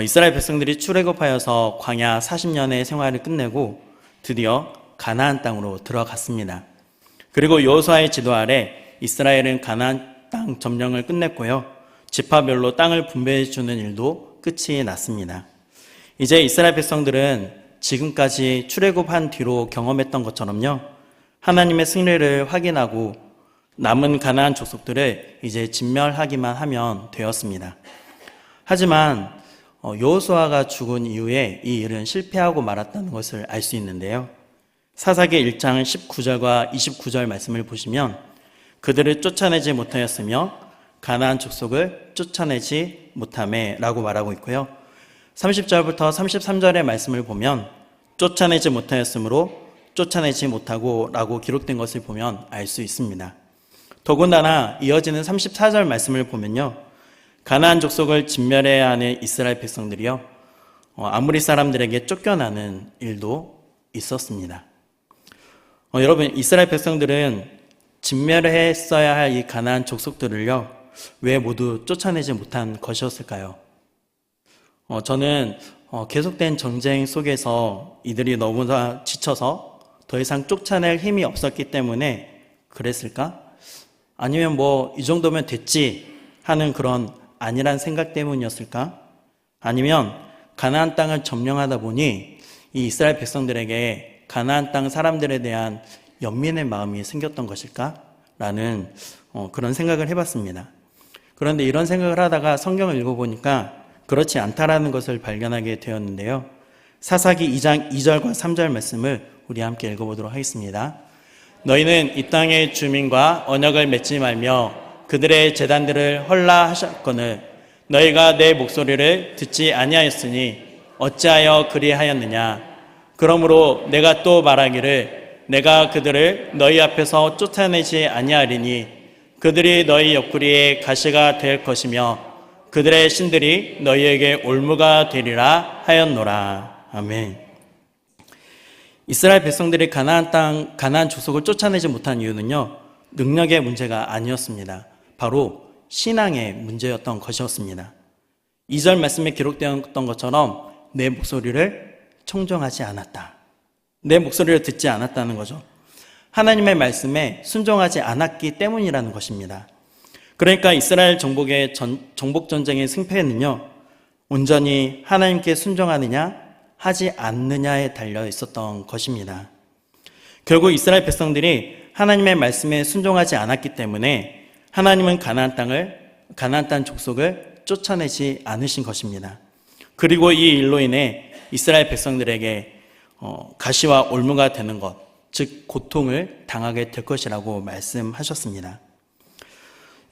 이스라엘 백성들이 출애굽하여서 광야 40년의 생활을 끝내고 드디어 가나안 땅으로 들어갔습니다. 그리고 여호수아의 지도 아래 이스라엘은 가나안 땅 점령을 끝냈고요. 지파별로 땅을 분배해 주는 일도 끝이 났습니다. 이제 이스라엘 백성들은 지금까지 출애굽한 뒤로 경험했던 것처럼요, 하나님의 승리를 확인하고 남은 가나안 족속들을 이제 진멸하기만 하면 되었습니다. 하지만 여호수아가 죽은 이후에 이 일은 실패하고 말았다는 것을 알 수 있는데요. 사사기 1장 19절과 29절 말씀을 보시면 그들을 쫓아내지 못하였으며 가나안 족속을 쫓아내지 못하매 라고 말하고 있고요. 30절부터 33절의 말씀을 보면 쫓아내지 못하였으므로 쫓아내지 못하고 라고 기록된 것을 보면 알 수 있습니다. 더군다나 이어지는 34절 말씀을 보면요, 가나안 족속을 진멸해야 하는 이스라엘 백성들이요, 아무리 사람들에게 쫓겨나는 일도 있었습니다. 여러분, 이스라엘 백성들은 진멸했어야 할 이 가나안 족속들을요, 왜 모두 쫓아내지 못한 것이었을까요? 저는 계속된 전쟁 속에서 이들이 너무나 지쳐서 더 이상 쫓아낼 힘이 없었기 때문에 그랬을까? 아니면 이 정도면 됐지 하는 그런 아니란 생각 때문이었을까? 아니면 가나안 땅을 점령하다 보니 이 이스라엘 백성들에게 가나안 땅 사람들에 대한 연민의 마음이 생겼던 것일까? 라는 그런 생각을 해봤습니다. 그런데 이런 생각을 하다가 성경을 읽어보니까 그렇지 않다라는 것을 발견하게 되었는데요. 사사기 2장 2절과 3절 말씀을 우리 함께 읽어보도록 하겠습니다. 너희는 이 땅의 주민과 언약을 맺지 말며 그들의 제단들을 헐라 하셨거늘 너희가 내 목소리를 듣지 아니하였으니 어찌하여 그리하였느냐. 그러므로 내가 또 말하기를 내가 그들을 너희 앞에서 쫓아내지 아니하리니 그들이 너희 옆구리에 가시가 될 것이며 그들의 신들이 너희에게 올무가 되리라 하였노라. 아멘. 이스라엘 백성들이 가나안 족속을 쫓아내지 못한 이유는요, 능력의 문제가 아니었습니다. 바로 신앙의 문제였던 것이었습니다. 2절 말씀에 기록되었던 것처럼 내 목소리를 청종하지 않았다. 내 목소리를 듣지 않았다는 거죠. 하나님의 말씀에 순종하지 않았기 때문이라는 것입니다. 그러니까 이스라엘 정복전쟁의 승패는요, 온전히 하나님께 순종하느냐 하지 않느냐에 달려 있었던 것입니다. 결국 이스라엘 백성들이 하나님의 말씀에 순종하지 않았기 때문에 하나님은 가나안 땅 족속을 쫓아내지 않으신 것입니다. 그리고 이 일로 인해 이스라엘 백성들에게 가시와 올무가 되는 것, 즉 고통을 당하게 될 것이라고 말씀하셨습니다.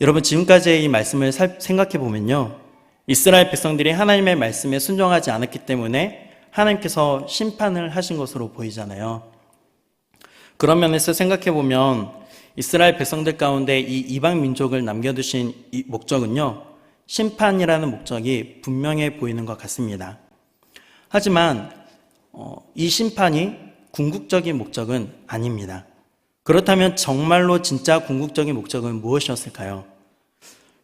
여러분, 지금까지의 이 말씀을 생각해 보면요, 이스라엘 백성들이 하나님의 말씀에 순종하지 않았기 때문에 하나님께서 심판을 하신 것으로 보이잖아요. 그런 면에서 생각해 보면 이스라엘 백성들 가운데 이 이방 민족을 남겨두신 이 목적은요, 심판이라는 목적이 분명해 보이는 것 같습니다. 하지만 이 심판이 궁극적인 목적은 아닙니다. 그렇다면 정말로 진짜 궁극적인 목적은 무엇이었을까요?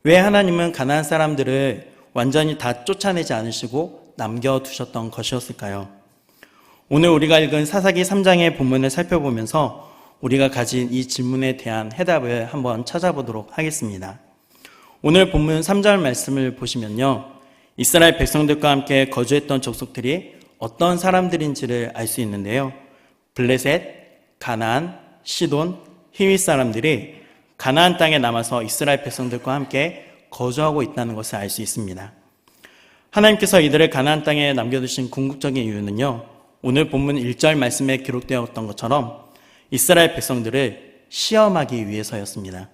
왜 하나님은 가나안 사람들을 완전히 다 쫓아내지 않으시고 남겨두셨던 것이었을까요? 오늘 우리가 읽은 사사기 3장의 본문을 살펴보면서 우리가 가진 이 질문에 대한 해답을 한번 찾아보도록 하겠습니다. 오늘 본문 3절 말씀을 보시면요, 이스라엘 백성들과 함께 거주했던 족속들이 어떤 사람들인지를 알 수 있는데요. 블레셋, 가나안, 시돈, 히윗 사람들이 가나안 땅에 남아서 이스라엘 백성들과 함께 거주하고 있다는 것을 알 수 있습니다. 하나님께서 이들을 가나안 땅에 남겨두신 궁극적인 이유는요, 오늘 본문 1절 말씀에 기록되었던 것처럼 이스라엘 백성들을 시험하기 위해서였습니다.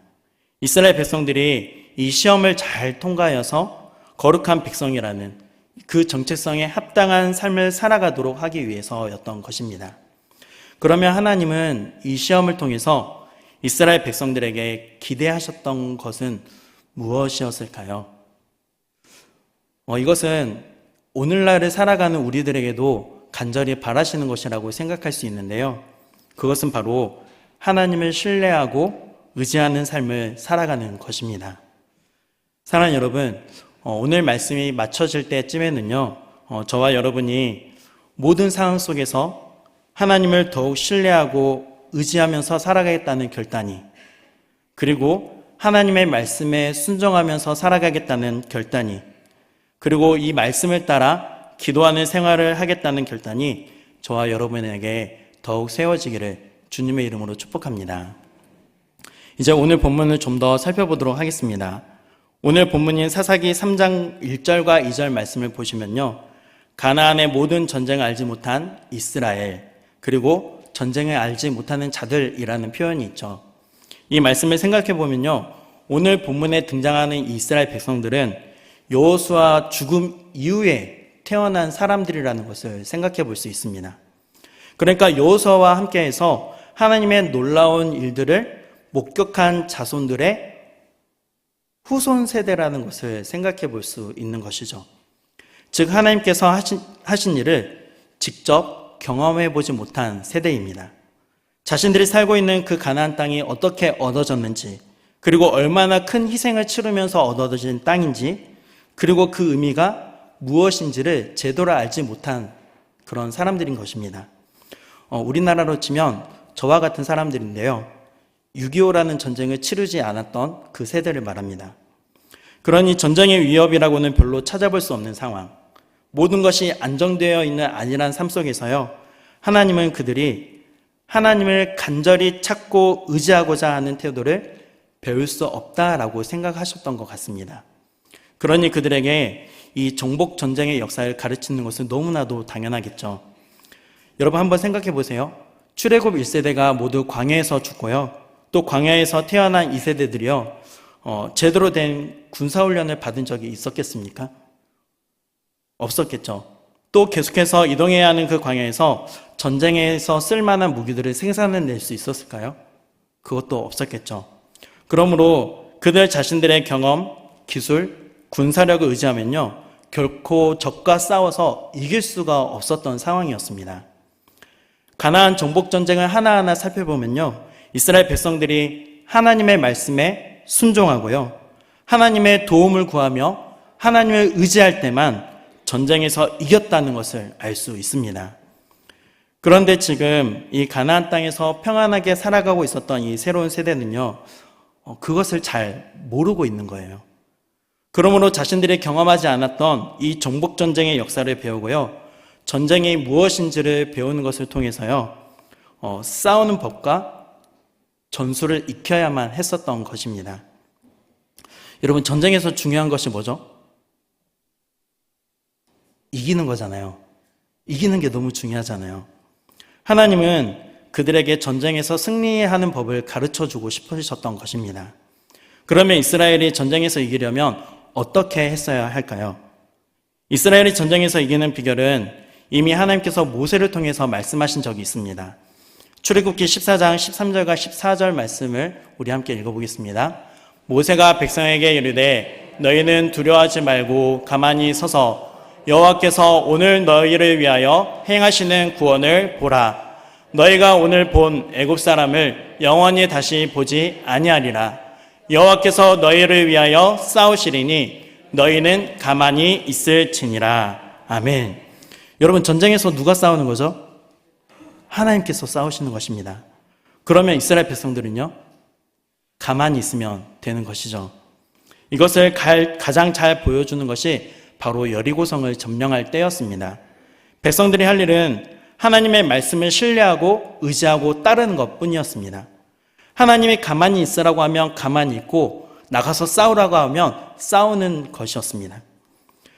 이스라엘 백성들이 이 시험을 잘 통과하여서 거룩한 백성이라는 그 정체성에 합당한 삶을 살아가도록 하기 위해서였던 것입니다. 그러면 하나님은 이 시험을 통해서 이스라엘 백성들에게 기대하셨던 것은 무엇이었을까요? 이것은 오늘날을 살아가는 우리들에게도 간절히 바라시는 것이라고 생각할 수 있는데요. 그것은 바로 하나님을 신뢰하고 의지하는 삶을 살아가는 것입니다. 사랑하는 여러분, 오늘 말씀이 맞춰질 때쯤에는요, 저와 여러분이 모든 상황 속에서 하나님을 더욱 신뢰하고 의지하면서 살아가겠다는 결단이, 그리고 하나님의 말씀에 순종하면서 살아가겠다는 결단이, 그리고 이 말씀을 따라 기도하는 생활을 하겠다는 결단이 저와 여러분에게 더욱 세워지기를 주님의 이름으로 축복합니다. 이제 오늘 본문을 좀 더 살펴보도록 하겠습니다. 오늘 본문인 사사기 3장 1절과 2절 말씀을 보시면요, 가나안의 모든 전쟁을 알지 못한 이스라엘, 그리고 전쟁을 알지 못하는 자들이라는 표현이 있죠. 이 말씀을 생각해 보면요, 오늘 본문에 등장하는 이스라엘 백성들은 여호수아 죽음 이후에 태어난 사람들이라는 것을 생각해 볼 수 있습니다. 그러니까 여호수아와 함께해서 하나님의 놀라운 일들을 목격한 자손들의 후손 세대라는 것을 생각해 볼 수 있는 것이죠. 즉 하나님께서 하신 일을 직접 경험해 보지 못한 세대입니다. 자신들이 살고 있는 그 가나안 땅이 어떻게 얻어졌는지, 그리고 얼마나 큰 희생을 치르면서 얻어진 땅인지, 그리고 그 의미가 무엇인지를 제대로 알지 못한 그런 사람들인 것입니다. 우리나라로 치면 저와 같은 사람들인데요, 6.25라는 전쟁을 치르지 않았던 그 세대를 말합니다. 그러니 전쟁의 위협이라고는 별로 찾아볼 수 없는 상황, 모든 것이 안정되어 있는 안일한 삶 속에서요, 하나님은 그들이 하나님을 간절히 찾고 의지하고자 하는 태도를 배울 수 없다라고 생각하셨던 것 같습니다. 그러니 그들에게 이 정복 전쟁의 역사를 가르치는 것은 너무나도 당연하겠죠. 여러분 한번 생각해 보세요. 출애굽 1세대가 모두 광야에서 죽고요, 또 광야에서 태어난 2세대들이요, 제대로 된 군사훈련을 받은 적이 있었겠습니까? 없었겠죠. 또 계속해서 이동해야 하는 그 광야에서 전쟁에서 쓸만한 무기들을 생산해낼 수 있었을까요? 그것도 없었겠죠. 그러므로 그들 자신들의 경험, 기술, 군사력을 의지하면요, 결코 적과 싸워서 이길 수가 없었던 상황이었습니다. 가나안 정복 전쟁을 하나하나 살펴보면요, 이스라엘 백성들이 하나님의 말씀에 순종하고요, 하나님의 도움을 구하며 하나님을 의지할 때만 전쟁에서 이겼다는 것을 알 수 있습니다. 그런데 지금 이 가나안 땅에서 평안하게 살아가고 있었던 이 새로운 세대는요, 그것을 잘 모르고 있는 거예요. 그러므로 자신들이 경험하지 않았던 이 정복 전쟁의 역사를 배우고요, 전쟁이 무엇인지를 배우는 것을 통해서요, 싸우는 법과 전술을 익혀야만 했었던 것입니다. 여러분, 전쟁에서 중요한 것이 뭐죠? 이기는 거잖아요. 이기는 게 너무 중요하잖아요. 하나님은 그들에게 전쟁에서 승리하는 법을 가르쳐주고 싶으셨던 것입니다. 그러면 이스라엘이 전쟁에서 이기려면 어떻게 했어야 할까요? 이스라엘이 전쟁에서 이기는 비결은 이미 하나님께서 모세를 통해서 말씀하신 적이 있습니다. 출애굽기 14장 13절과 14절 말씀을 우리 함께 읽어보겠습니다. 모세가 백성에게 이르되 너희는 두려워하지 말고 가만히 서서 여호와께서 오늘 너희를 위하여 행하시는 구원을 보라. 너희가 오늘 본 애굽 사람을 영원히 다시 보지 아니하리라. 여호와께서 너희를 위하여 싸우시리니 너희는 가만히 있을지니라. 아멘. 여러분, 전쟁에서 누가 싸우는 거죠? 하나님께서 싸우시는 것입니다. 그러면 이스라엘 백성들은요, 가만히 있으면 되는 것이죠. 이것을 가장 잘 보여주는 것이 바로 여리고성을 점령할 때였습니다. 백성들이 할 일은 하나님의 말씀을 신뢰하고 의지하고 따르는 것뿐이었습니다. 하나님이 가만히 있으라고 하면 가만히 있고 나가서 싸우라고 하면 싸우는 것이었습니다.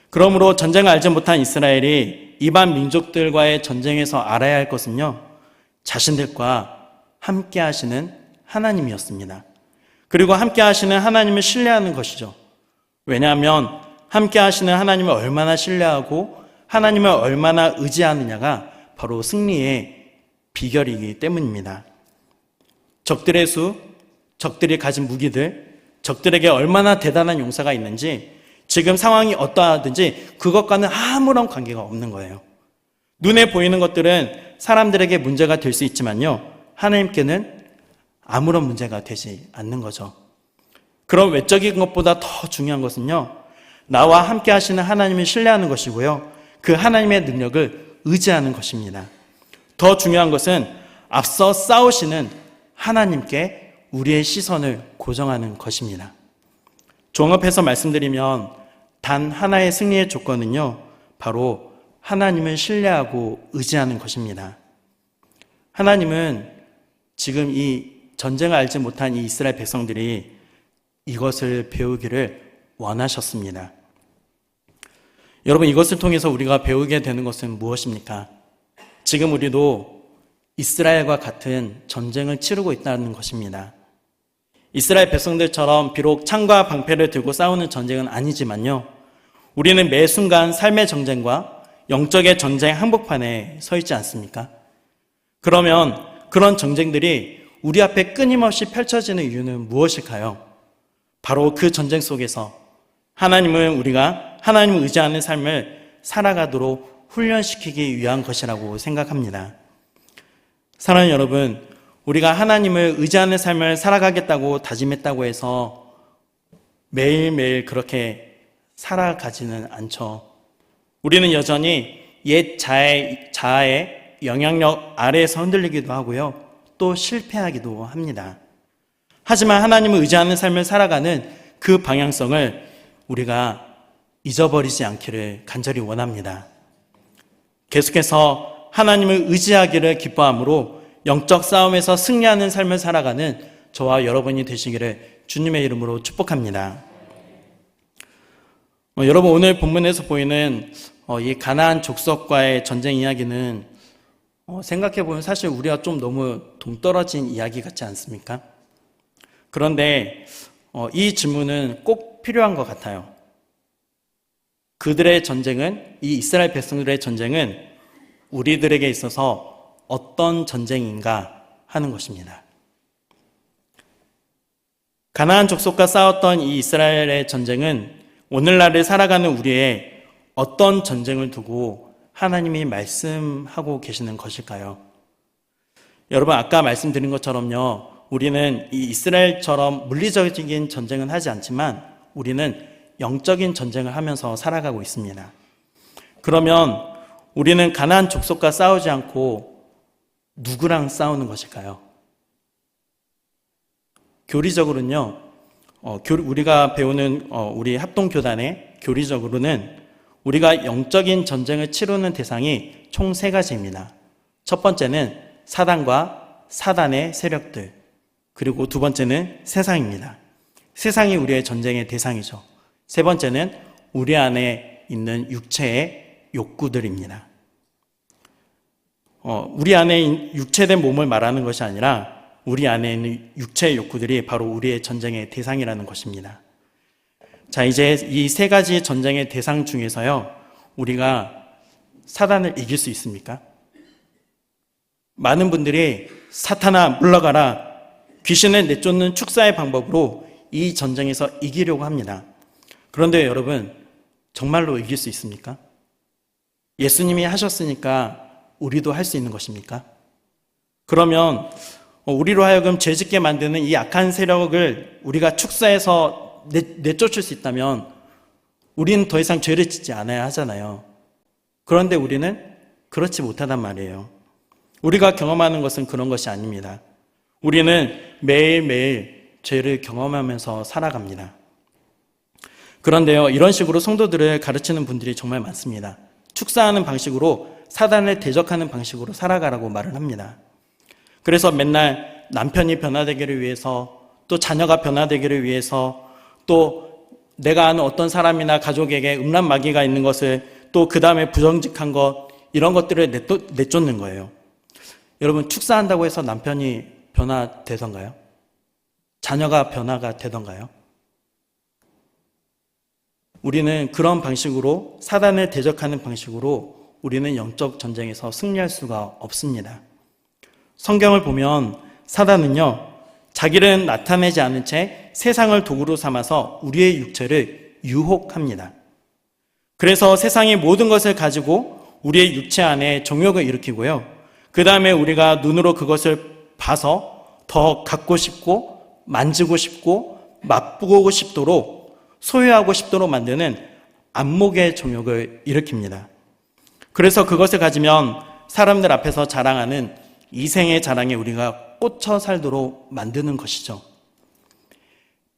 그러므로 전쟁을 알지 못한 이스라엘이 이방 민족들과의 전쟁에서 알아야 할 것은요, 자신들과 함께 하시는 하나님이었습니다. 그리고 함께 하시는 하나님을 신뢰하는 것이죠. 왜냐하면 함께 하시는 하나님을 얼마나 신뢰하고 하나님을 얼마나 의지하느냐가 바로 승리의 비결이기 때문입니다. 적들의 수, 적들이 가진 무기들, 적들에게 얼마나 대단한 용사가 있는지, 지금 상황이 어떠하든지 그것과는 아무런 관계가 없는 거예요. 눈에 보이는 것들은 사람들에게 문제가 될 수 있지만요, 하나님께는 아무런 문제가 되지 않는 거죠. 그런 외적인 것보다 더 중요한 것은요, 나와 함께 하시는 하나님을 신뢰하는 것이고요. 그 하나님의 능력을 의지하는 것입니다. 더 중요한 것은 앞서 싸우시는 하나님께 우리의 시선을 고정하는 것입니다. 종합해서 말씀드리면 단 하나의 승리의 조건은요, 바로 하나님을 신뢰하고 의지하는 것입니다. 하나님은 지금 이 전쟁을 알지 못한 이 이스라엘 백성들이 이것을 배우기를 원하셨습니다. 여러분, 이것을 통해서 우리가 배우게 되는 것은 무엇입니까? 지금 우리도 이스라엘과 같은 전쟁을 치르고 있다는 것입니다. 이스라엘 백성들처럼 비록 창과 방패를 들고 싸우는 전쟁은 아니지만요, 우리는 매 순간 삶의 전쟁과 영적의 전쟁 한복판에 서 있지 않습니까? 그러면 그런 전쟁들이 우리 앞에 끊임없이 펼쳐지는 이유는 무엇일까요? 바로 그 전쟁 속에서 우리가 하나님을 의지하는 삶을 살아가도록 훈련시키기 위한 것이라고 생각합니다. 사랑하는 여러분, 우리가 하나님을 의지하는 삶을 살아가겠다고 다짐했다고 해서 매일매일 그렇게 살아가지는 않죠. 우리는 여전히 옛 자아의 영향력 아래에서 흔들리기도 하고요. 또 실패하기도 합니다. 하지만 하나님을 의지하는 삶을 살아가는 그 방향성을 우리가 잊어버리지 않기를 간절히 원합니다. 계속해서 하나님을 의지하기를 기뻐함으로 영적 싸움에서 승리하는 삶을 살아가는 저와 여러분이 되시기를 주님의 이름으로 축복합니다. 여러분, 오늘 본문에서 보이는 이 가나안 족속과의 전쟁 이야기는 생각해보면 사실 우리가 좀 너무 동떨어진 이야기 같지 않습니까? 그런데 이 질문은 꼭 필요한 것 같아요. 그들의 전쟁은, 이 이스라엘 백성들의 전쟁은 우리들에게 있어서 어떤 전쟁인가 하는 것입니다. 가나안 족속과 싸웠던 이 이스라엘의 전쟁은 오늘날을 살아가는 우리의 어떤 전쟁을 두고 하나님이 말씀하고 계시는 것일까요? 여러분, 아까 말씀드린 것처럼요, 우리는 이 이스라엘처럼 물리적인 전쟁은 하지 않지만 우리는 영적인 전쟁을 하면서 살아가고 있습니다. 그러면 우리는 가나안 족속과 싸우지 않고 누구랑 싸우는 것일까요? 교리적으로는요, 우리가 배우는 우리 합동교단의 교리적으로는 우리가 영적인 전쟁을 치르는 대상이 총 3가지입니다. 첫 번째는 사단과 사단의 세력들, 그리고 두 번째는 세상입니다. 세상이 우리의 전쟁의 대상이죠. 세 번째는 우리 안에 있는 육체의 욕구들입니다. 우리 안에 육체된 몸을 말하는 것이 아니라 우리 안에 있는 육체의 욕구들이 바로 우리의 전쟁의 대상이라는 것입니다. 자, 이제 이 3가지 전쟁의 대상 중에서요, 우리가 사단을 이길 수 있습니까? 많은 분들이 사탄아 물러가라, 귀신을 내쫓는 축사의 방법으로 이 전쟁에서 이기려고 합니다. 그런데 여러분, 정말로 이길 수 있습니까? 예수님이 하셨으니까 우리도 할 수 있는 것입니까? 그러면 우리로 하여금 죄짓게 만드는 이 악한 세력을 우리가 축사해서 내쫓을 수 있다면 우리는 더 이상 죄를 짓지 않아야 하잖아요. 그런데 우리는 그렇지 못하단 말이에요. 우리가 경험하는 것은 그런 것이 아닙니다. 우리는 매일매일 죄를 경험하면서 살아갑니다. 그런데요, 이런 식으로 성도들을 가르치는 분들이 정말 많습니다. 축사하는 방식으로, 사단을 대적하는 방식으로 살아가라고 말을 합니다. 그래서 맨날 남편이 변화되기를 위해서, 또 자녀가 변화되기를 위해서, 또 내가 아는 어떤 사람이나 가족에게 음란마귀가 있는 것을, 또 그 다음에 부정직한 것, 이런 것들을 내쫓는 거예요. 여러분, 축사한다고 해서 남편이 변화되던가요? 자녀가 변화가 되던가요? 우리는 그런 방식으로, 사단을 대적하는 방식으로 우리는 영적 전쟁에서 승리할 수가 없습니다. 성경을 보면 사단은요, 자기를 나타내지 않은 채 세상을 도구로 삼아서 우리의 육체를 유혹합니다. 그래서 세상의 모든 것을 가지고 우리의 육체 안에 정욕을 일으키고요, 그 다음에 우리가 눈으로 그것을 봐서 더 갖고 싶고 만지고 싶고 맛보고 싶도록, 소유하고 싶도록 만드는 안목의 정욕을 일으킵니다. 그래서 그것을 가지면 사람들 앞에서 자랑하는 이생의 자랑에 우리가 꽂혀 살도록 만드는 것이죠.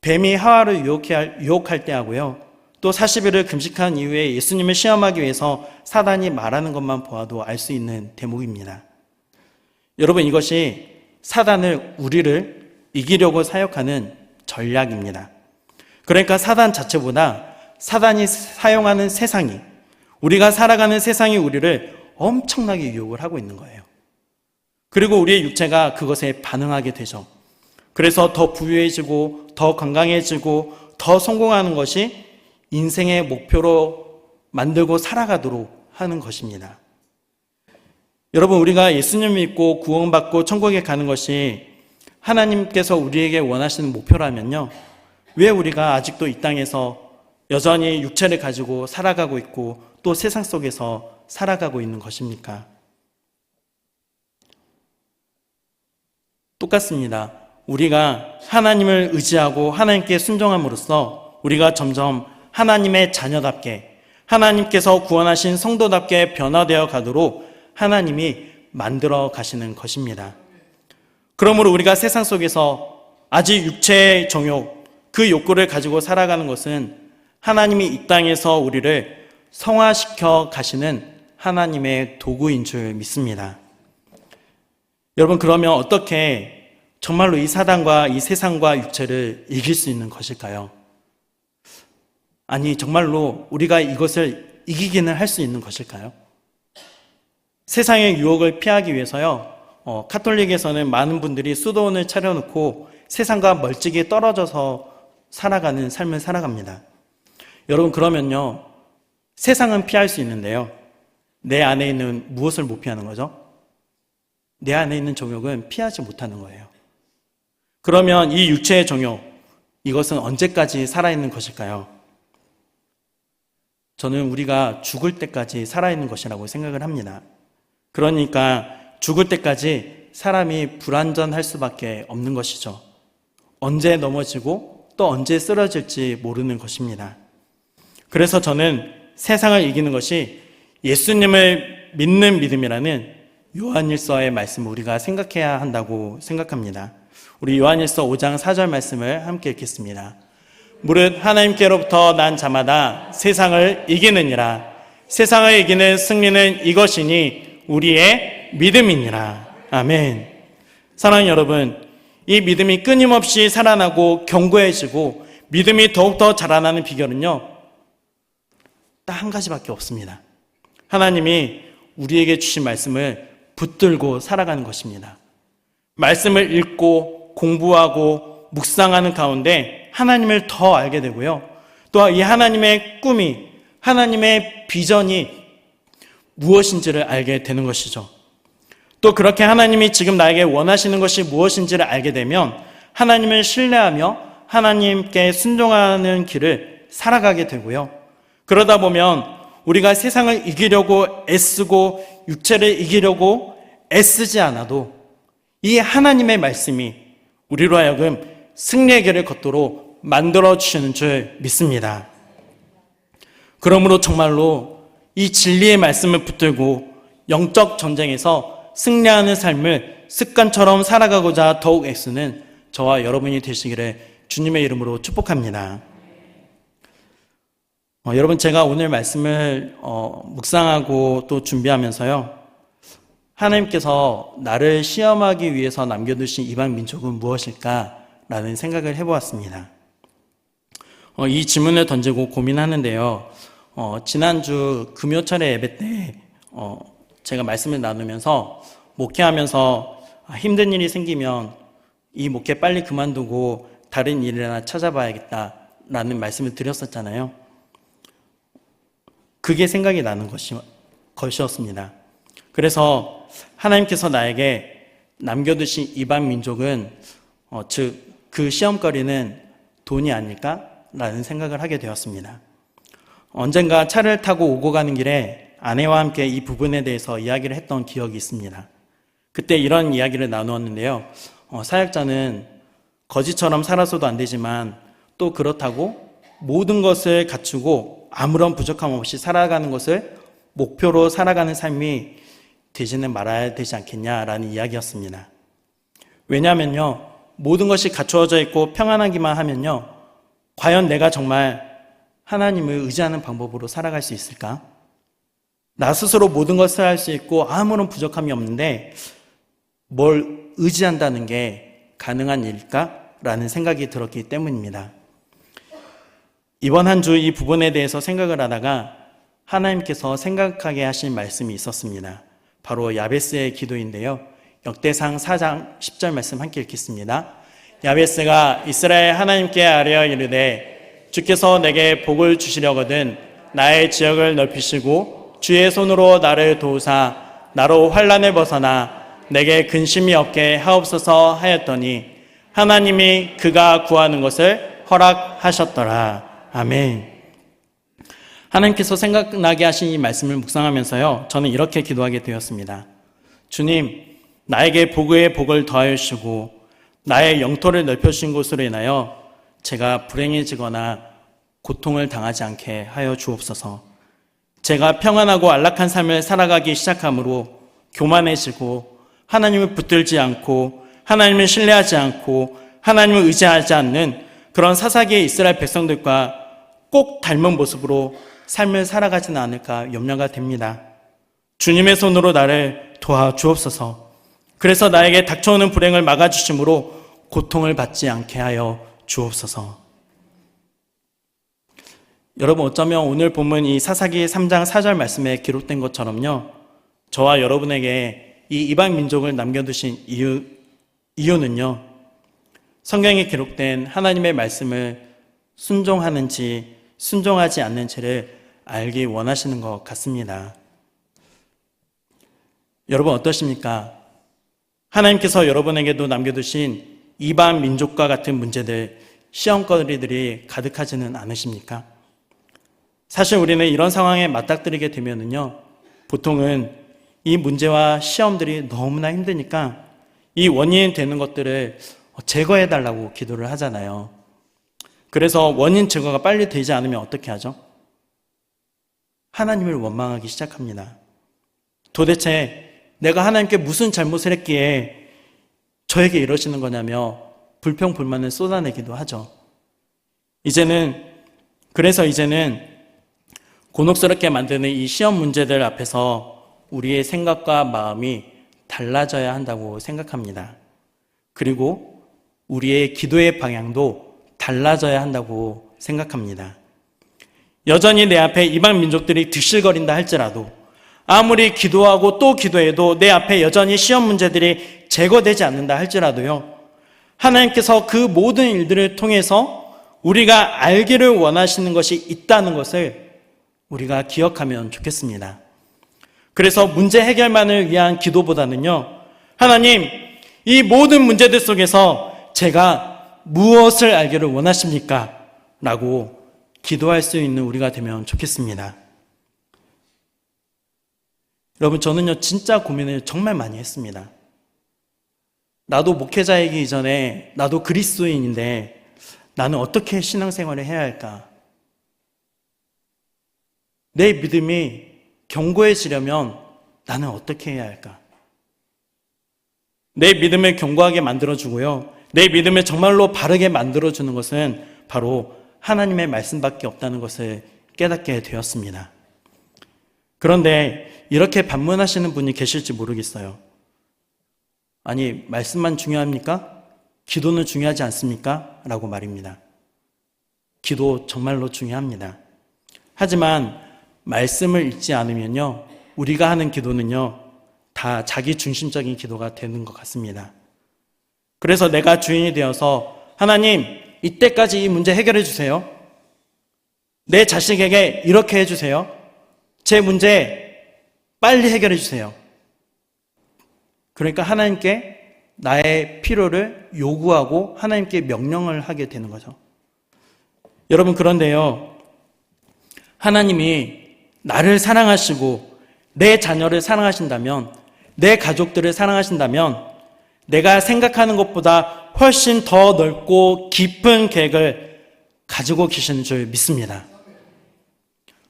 뱀이 하와를 유혹할 때 하고요. 또 40일을 금식한 이후에 예수님을 시험하기 위해서 사단이 말하는 것만 보아도 알 수 있는 대목입니다. 여러분, 이것이 사단을 우리를 이기려고 사역하는 전략입니다. 그러니까 사단 자체보다 사단이 사용하는 세상이, 우리가 살아가는 세상이 우리를 엄청나게 유혹을 하고 있는 거예요. 그리고 우리의 육체가 그것에 반응하게 되죠. 그래서 더 부유해지고 더 건강해지고 더 성공하는 것이 인생의 목표로 만들고 살아가도록 하는 것입니다. 여러분, 우리가 예수님 믿고 구원받고 천국에 가는 것이 하나님께서 우리에게 원하시는 목표라면요, 왜 우리가 아직도 이 땅에서 여전히 육체를 가지고 살아가고 있고 또 세상 속에서 살아가고 있는 것입니까? 똑같습니다. 우리가 하나님을 의지하고 하나님께 순종함으로써 우리가 점점 하나님의 자녀답게, 하나님께서 구원하신 성도답게 변화되어 가도록 하나님이 만들어 가시는 것입니다. 그러므로 우리가 세상 속에서 아직 육체의 정욕, 그 욕구를 가지고 살아가는 것은 하나님이 이 땅에서 우리를 성화시켜 가시는 하나님의 도구인 줄 믿습니다. 여러분, 그러면 어떻게 정말로 이 사단과 이 세상과 육체를 이길 수 있는 것일까요? 아니, 정말로 우리가 이것을 이기기는 할 수 있는 것일까요? 세상의 유혹을 피하기 위해서요, 카톨릭에서는 많은 분들이 수도원을 차려놓고 세상과 멀찍이 떨어져서 살아가는 삶을 살아갑니다. 여러분, 그러면요, 세상은 피할 수 있는데요, 내 안에 있는 무엇을 못 피하는 거죠? 내 안에 있는 정욕은 피하지 못하는 거예요. 그러면 이 육체의 정욕, 이것은 언제까지 살아있는 것일까요? 저는 우리가 죽을 때까지 살아있는 것이라고 생각을 합니다. 그러니까 죽을 때까지 사람이 불완전할 수밖에 없는 것이죠. 언제 넘어지고 또 언제 쓰러질지 모르는 것입니다. 그래서 저는 세상을 이기는 것이 예수님을 믿는 믿음이라는 요한일서의 말씀을 우리가 생각해야 한다고 생각합니다. 우리 요한일서 5장 4절 말씀을 함께 읽겠습니다. 무릇 하나님께로부터 난 자마다 세상을 이기느니라. 세상을 이기는 승리는 이것이니 우리의 믿음이니라. 아멘. 사랑하는 여러분, 이 믿음이 끊임없이 살아나고 견고해지고 믿음이 더욱더 자라나는 비결은요, 딱 한 가지밖에 없습니다. 하나님이 우리에게 주신 말씀을 붙들고 살아가는 것입니다. 말씀을 읽고 공부하고 묵상하는 가운데 하나님을 더 알게 되고요, 또 이 하나님의 꿈이, 하나님의 비전이 무엇인지를 알게 되는 것이죠. 또 그렇게 하나님이 지금 나에게 원하시는 것이 무엇인지를 알게 되면 하나님을 신뢰하며 하나님께 순종하는 길을 살아가게 되고요, 그러다 보면 우리가 세상을 이기려고 애쓰고 육체를 이기려고 애쓰지 않아도 이 하나님의 말씀이 우리로 하여금 승리의 길을 걷도록 만들어주시는 줄 믿습니다. 그러므로 정말로 이 진리의 말씀을 붙들고 영적 전쟁에서 승리하는 삶을 습관처럼 살아가고자 더욱 애쓰는 저와 여러분이 되시기를 주님의 이름으로 축복합니다. 여러분, 제가 오늘 말씀을 묵상하고 또 준비하면서요, 하나님께서 나를 시험하기 위해서 남겨두신 이방 민족은 무엇일까라는 생각을 해보았습니다. 이 질문을 던지고 고민하는데요, 지난주 금요철의 예배 때 제가 말씀을 나누면서 목회하면서 힘든 일이 생기면 이 목회 빨리 그만두고 다른 일이나 찾아봐야겠다라는 말씀을 드렸었잖아요. 그게 생각이 나는 것이었습니다. 그래서 하나님께서 나에게 남겨두신 이방 민족은 즉 그 시험거리는 돈이 아닐까라는 생각을 하게 되었습니다. 언젠가 차를 타고 오고 가는 길에 아내와 함께 이 부분에 대해서 이야기를 했던 기억이 있습니다. 그때 이런 이야기를 나누었는데요, 사역자는 거지처럼 살아서도 안 되지만 또 그렇다고 모든 것을 갖추고 아무런 부족함 없이 살아가는 것을 목표로 살아가는 삶이 되지는 말아야 되지 않겠냐라는 이야기였습니다. 왜냐하면요, 모든 것이 갖추어져 있고 평안하기만 하면요, 과연 내가 정말 하나님을 의지하는 방법으로 살아갈 수 있을까? 나 스스로 모든 것을 할 수 있고 아무런 부족함이 없는데 뭘 의지한다는 게 가능한 일일까? 라는 생각이 들었기 때문입니다. 이번 한 주 이 부분에 대해서 생각을 하다가 하나님께서 생각하게 하신 말씀이 있었습니다. 바로 야베스의 기도인데요. 역대상 4장 10절 말씀 함께 읽겠습니다. 야베스가 이스라엘 하나님께 아뢰어 이르되 주께서 내게 복을 주시려거든 나의 지역을 넓히시고 주의 손으로 나를 도우사 나로 환난을 벗어나 내게 근심이 없게 하옵소서 하였더니 하나님이 그가 구하는 것을 허락하셨더라. 아멘. 하나님께서 생각나게 하신 이 말씀을 묵상하면서요, 저는 이렇게 기도하게 되었습니다. 주님, 나에게 복의 복을 더하여 주시고 나의 영토를 넓혀주신 것으로 인하여 제가 불행해지거나 고통을 당하지 않게 하여 주옵소서. 제가 평안하고 안락한 삶을 살아가기 시작함으로 교만해지고 하나님을 붙들지 않고 하나님을 신뢰하지 않고 하나님을 의지하지 않는 그런 사사기의 이스라엘 백성들과 꼭 닮은 모습으로 삶을 살아가지는 않을까 염려가 됩니다. 주님의 손으로 나를 도와주옵소서. 그래서 나에게 닥쳐오는 불행을 막아주심으로 고통을 받지 않게 하여 주옵소서. 여러분, 어쩌면 오늘 본문 이 사사기 3장 4절 말씀에 기록된 것처럼요, 저와 여러분에게 이 이방 민족을 남겨두신 이유는요, 성경에 기록된 하나님의 말씀을 순종하는지 순종하지 않는지를 알기 원하시는 것 같습니다. 여러분 어떠십니까? 하나님께서 여러분에게도 남겨두신 이방 민족과 같은 문제들, 시험거리들이 가득하지는 않으십니까? 사실 우리는 이런 상황에 맞닥뜨리게 되면은요, 보통은 이 문제와 시험들이 너무나 힘드니까 이 원인이 되는 것들을 제거해달라고 기도를 하잖아요. 그래서 원인 제거가 빨리 되지 않으면 어떻게 하죠? 하나님을 원망하기 시작합니다. 도대체 내가 하나님께 무슨 잘못을 했기에 저에게 이러시는 거냐며 불평불만을 쏟아내기도 하죠. 그래서 이제는 곤혹스럽게 만드는 이 시험 문제들 앞에서 우리의 생각과 마음이 달라져야 한다고 생각합니다. 그리고 우리의 기도의 방향도 달라져야 한다고 생각합니다. 여전히 내 앞에 이방 민족들이 득실거린다 할지라도, 아무리 기도하고 또 기도해도 내 앞에 여전히 시험 문제들이 제거되지 않는다 할지라도요, 하나님께서 그 모든 일들을 통해서 우리가 알기를 원하시는 것이 있다는 것을 우리가 기억하면 좋겠습니다. 그래서 문제 해결만을 위한 기도보다는요, 하나님, 이 모든 문제들 속에서 제가 무엇을 알기를 원하십니까? 라고 기도할 수 있는 우리가 되면 좋겠습니다. 여러분, 저는요, 진짜 고민을 정말 많이 했습니다. 나도 목회자이기 이전에 나도 그리스도인인데 나는 어떻게 신앙생활을 해야 할까? 내 믿음이 견고해지려면 나는 어떻게 해야 할까? 내 믿음을 견고하게 만들어주고요, 내 믿음을 정말로 바르게 만들어주는 것은 바로 하나님의 말씀밖에 없다는 것을 깨닫게 되었습니다. 그런데 이렇게 반문하시는 분이 계실지 모르겠어요. 아니, 말씀만 중요합니까? 기도는 중요하지 않습니까? 라고 말입니다. 기도 정말로 중요합니다. 하지만 말씀을 읽지 않으면요, 우리가 하는 기도는요, 다 자기 중심적인 기도가 되는 것 같습니다. 그래서 내가 주인이 되어서 하나님, 이때까지 이 문제 해결해 주세요. 내 자식에게 이렇게 해주세요. 제 문제 빨리 해결해 주세요. 그러니까 하나님께 나의 필요를 요구하고 하나님께 명령을 하게 되는 거죠. 여러분, 그런데요, 하나님이 나를 사랑하시고 내 자녀를 사랑하신다면, 내 가족들을 사랑하신다면 내가 생각하는 것보다 훨씬 더 넓고 깊은 계획을 가지고 계시는 줄 믿습니다.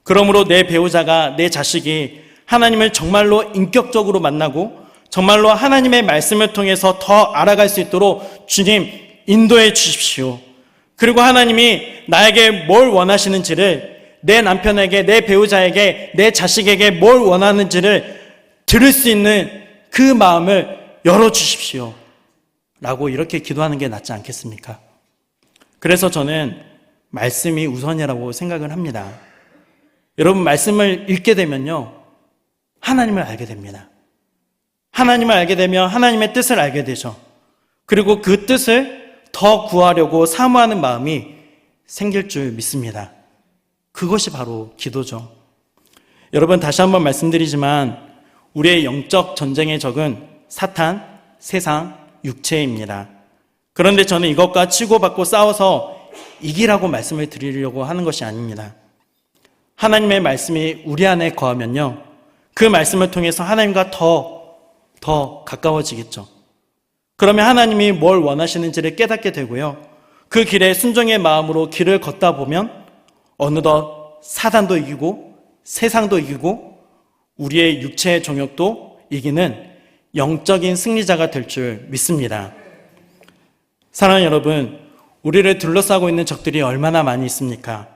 그러므로 내 배우자가, 내 자식이 하나님을 정말로 인격적으로 만나고 정말로 하나님의 말씀을 통해서 더 알아갈 수 있도록 주님 인도해 주십시오. 그리고 하나님이 나에게 뭘 원하시는지를, 내 남편에게, 내 배우자에게, 내 자식에게 뭘 원하는지를 들을 수 있는 그 마음을 열어주십시오. 라고 이렇게 기도하는 게 낫지 않겠습니까? 그래서 저는 말씀이 우선이라고 생각을 합니다. 여러분, 말씀을 읽게 되면요, 하나님을 알게 됩니다. 하나님을 알게 되면 하나님의 뜻을 알게 되죠. 그리고 그 뜻을 더 구하려고 사모하는 마음이 생길 줄 믿습니다. 그것이 바로 기도죠. 여러분, 다시 한번 말씀드리지만 우리의 영적 전쟁의 적은 사탄, 세상, 육체입니다. 그런데 저는 이것과 치고받고 싸워서 이기라고 말씀을 드리려고 하는 것이 아닙니다. 하나님의 말씀이 우리 안에 거하면요, 그 말씀을 통해서 하나님과 더 가까워지겠죠. 그러면 하나님이 뭘 원하시는지를 깨닫게 되고요, 그 길에 순종의 마음으로 길을 걷다 보면 어느덧 사단도 이기고 세상도 이기고 우리의 육체의 정욕도 이기는 영적인 승리자가 될 줄 믿습니다. 사랑하는 여러분, 우리를 둘러싸고 있는 적들이 얼마나 많이 있습니까?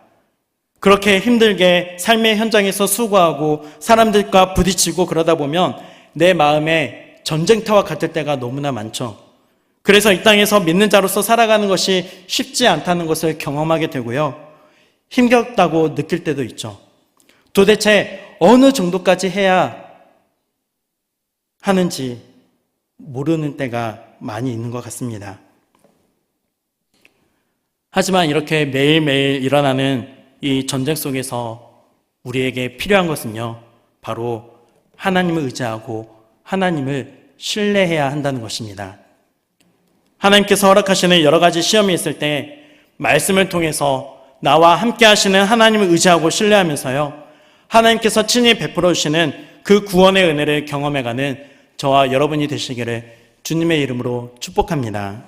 그렇게 힘들게 삶의 현장에서 수고하고 사람들과 부딪히고 그러다 보면 내 마음에 전쟁터와 같을 때가 너무나 많죠. 그래서 이 땅에서 믿는 자로서 살아가는 것이 쉽지 않다는 것을 경험하게 되고요, 힘겹다고 느낄 때도 있죠. 도대체 어느 정도까지 해야 하는지 모르는 때가 많이 있는 것 같습니다. 하지만 이렇게 매일매일 일어나는 이 전쟁 속에서 우리에게 필요한 것은요, 바로 하나님을 의지하고 하나님을 신뢰해야 한다는 것입니다. 하나님께서 허락하시는 여러 가지 시험이 있을 때 말씀을 통해서 나와 함께 하시는 하나님을 의지하고 신뢰하면서요, 하나님께서 친히 베풀어 주시는 그 구원의 은혜를 경험해가는 저와 여러분이 되시기를 주님의 이름으로 축복합니다.